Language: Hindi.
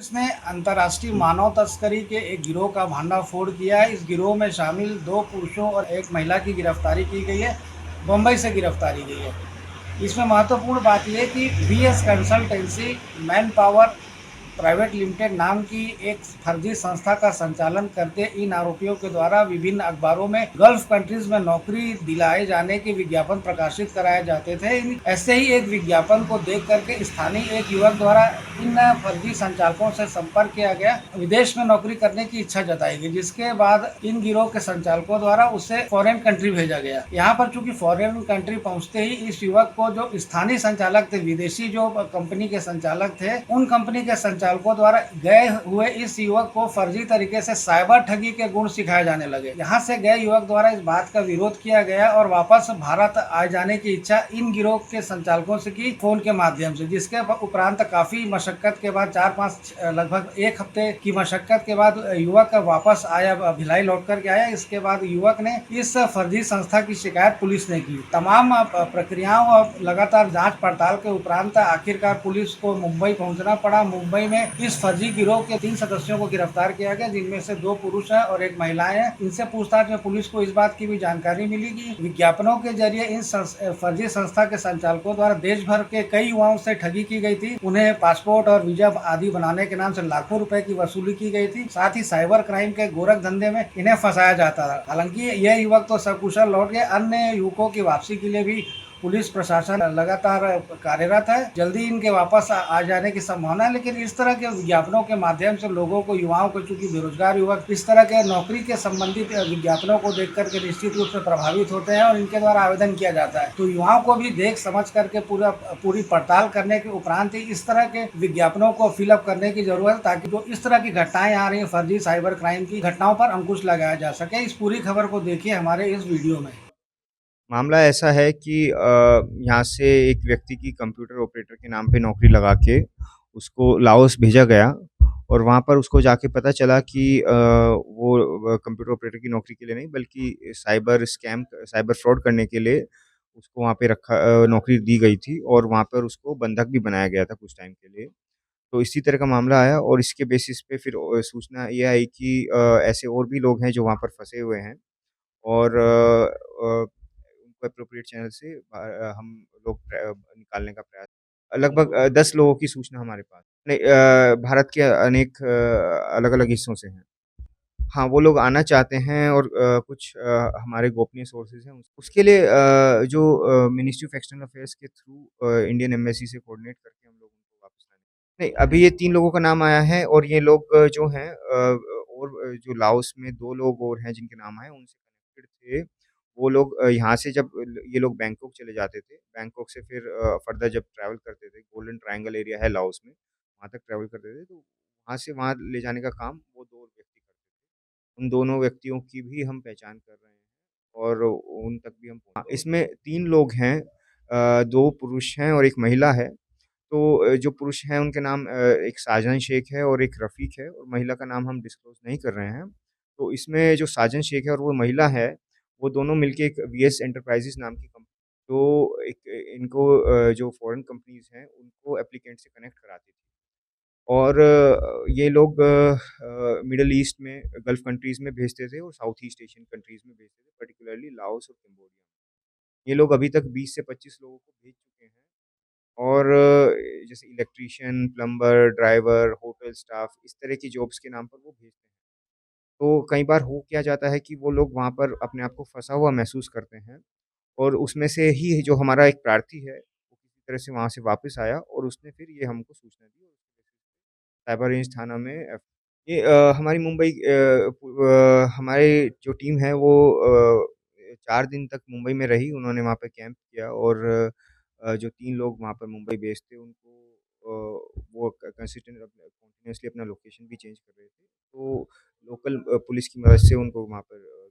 पुलिस ने अंतर्राष्ट्रीय मानव तस्करी के एक गिरोह का भंडाफोड़ किया है। इस गिरोह में शामिल 2 पुरुषों और 1 महिला की गिरफ्तारी की गई है। बम्बई से गिरफ्तारी की है। इसमें महत्वपूर्ण बात यह है कि VS consultancy man power private limited नाम की एक फर्जी संस्था का संचालन करते इन आरोपियों के द्वारा विभिन्न अखबारों में गल्फ कंट्रीज में नौकरी दिलाए जाने के विज्ञापन प्रकाशित कराए जाते थे। ऐसे ही एक विज्ञापन को देख करके स्थानीय एक युवक द्वारा इन फर्जी संचालकों से संपर्क किया गया। विदेश में नौकरी करने की इच्छा जताई गई, जिसके बाद इन गिरोह के संचालकों द्वारा उसे फॉरेन कंट्री भेजा गया। यहाँ पर चूंकि फॉरेन कंट्री पहुंचते ही इस युवक को जो स्थानीय संचालक थे, विदेशी जो कंपनी के संचालक थे, उन कंपनी के संचालकों द्वारा गए हुए इस युवक को फर्जी तरीके से साइबर ठगी के गुण सिखाए जाने लगे। यहाँ से गए युवक द्वारा इस बात का विरोध किया गया और वापस भारत आ जाने की इच्छा इन गिरोह के संचालकों से की फोन के माध्यम से, जिसके उपरांत काफी मशक्कत के बाद 4-5 लगभग 1 हफ्ते की मशक्कत के बाद युवक वापस आया, भिलाई लौट कर के आया। इसके बाद युवक ने इस फर्जी संस्था की शिकायत पुलिस ने की। तमाम प्रक्रियाओं और लगातार जांच पड़ताल के उपरांत आखिरकार पुलिस को मुंबई पहुंचना पड़ा। मुंबई में इस फर्जी गिरोह के 3 सदस्यों को गिरफ्तार किया गया, जिनमें से 2 पुरुष हैं और 1 महिलाएं हैं। इनसे पूछताछ में पुलिस को इस बात की भी जानकारी मिली कि विज्ञापनों के जरिए इन फर्जी संस्था के संचालकों द्वारा देश भर के कई युवाओं से ठगी की गई थी। उन्हें पासपोर्ट और वीजा आदि बनाने के नाम से लाखों रुपए की वसूली की गई थी। साथ ही साइबर क्राइम के गोरख धंधे में इन्हें फंसाया जाता था। हालांकि यह युवक तो सकुशल लौट गए। अन्य युवकों की वापसी के लिए भी पुलिस प्रशासन लगातार कार्यरत है। जल्दी इनके वापस आ जाने की संभावना है। लेकिन इस तरह के विज्ञापनों के माध्यम से लोगों को, युवाओं को, चूंकि बेरोजगार युवक इस तरह के नौकरी के संबंधित विज्ञापनों को देख करके निश्चित रूप से प्रभावित होते हैं और इनके द्वारा आवेदन किया जाता है। तो युवाओं को भी देख समझ करके पूरी पड़ताल करने के उपरांत ही इस तरह के विज्ञापनों को फिलअप करने की जरूरत है, ताकि जो इस तरह की घटनाएं आ रही हैं, फर्जी साइबर क्राइम की घटनाओं पर अंकुश लगाया जा सके। इस पूरी खबर को देखिए हमारे इस वीडियो में। मामला ऐसा है कि यहाँ से एक व्यक्ति की कंप्यूटर ऑपरेटर के नाम पे नौकरी लगा के उसको लाओस भेजा गया और वहाँ पर उसको जाके पता चला कि वो कंप्यूटर ऑपरेटर की नौकरी के लिए नहीं बल्कि साइबर फ्रॉड करने के लिए उसको वहाँ पे नौकरी दी गई थी और वहाँ पर उसको बंधक भी बनाया गया था कुछ टाइम के लिए। तो इसी तरह का मामला आया और इसके बेसिस पे फिर सूचना ये आई कि ऐसे और भी लोग हैं जो वहाँ पर फँसे हुए हैं और उनको एप्रोप्रिएट चैनल से हम लोग निकालने का प्रयास लगभग 10 लोगों की सूचना हमारे पास नहीं भारत के अनेक अलग-अलग हिस्सों से हैं। हाँ, वो लोग आना चाहते हैं और कुछ हमारे गोपनीय सोर्सेज़ हैं। उसके लिए जो मिनिस्ट्री ऑफ एक्सटर्नल अफेयर्स के थ्रू इंडियन एम्बेसी से कोऑर्डिनेट करके हम लोग उनको वापस लाएँगे। नहीं, अभी ये 3 लोगों का नाम आया है और ये लोग जो हैं और जो लाओस में 2 लोग और हैं जिनके नाम आए हैं, उनसे कनेक्टेड थे। वो लोग यहाँ से जब ये लोग बैंकॉक चले जाते थे, बैंकॉक से फिर फर्दर जब ट्रैवल करते थे, गोल्डन ट्रायंगल एरिया है लाओस में, वहाँ तक ट्रैवल करते थे, तो वहाँ से वहाँ ले जाने का काम वो 2 व्यक्ति करते थे। उन दोनों व्यक्तियों की भी हम पहचान कर रहे हैं और उन तक भी हम इसमें 3 लोग हैं 2 पुरुष हैं और 1 महिला है। तो जो पुरुष हैं उनके नाम एक साजन शेख है और एक रफ़ीक है और महिला का नाम हम डिस्क्लोज़ नहीं कर रहे हैं। तो इसमें जो साजन शेख है और वो महिला है, वो दोनों मिलके एक वीएस एंटरप्राइज़ेज़ नाम की कंपनी तो एक इनको जो फ़ॉरेन कंपनीज़ हैं, उनको एप्लीकेंट से कनेक्ट कराती थी। और ये लोग मिडल ईस्ट में गल्फ़ कंट्रीज़ में भेजते थे और साउथ ईस्ट एशियन कंट्रीज़ में भेजते थे, पर्टिकुलरली लाओस और कंबोडिया। ये लोग अभी तक 20 से 25 लोगों को भेज चुके हैं। और जैसे electrician, plumber, driver, hotel staff इस तरह की जॉब्स के नाम पर वो भेजते हैं। तो कई बार हो क्या जाता है कि वो लोग वहाँ पर अपने आप को फँसा हुआ महसूस करते हैं और उसमें से ही जो हमारा एक प्रार्थी है, वो किसी तरह से वहाँ से वापस आया और उसने फिर ये हमको सूचना दी और साइबर रेंज थाना में ये हमारी हमारी जो टीम है वो 4 दिन तक मुंबई में रही। उन्होंने वहाँ पे कैंप किया और जो 3 लोग वहाँ पर मुंबई बेस्ड थे उनको वो कंटिन्यूअसली अपना लोकेशन भी चेंज कर रहे थे। तो लोकल पुलिस की मदद से उनको वहाँ पर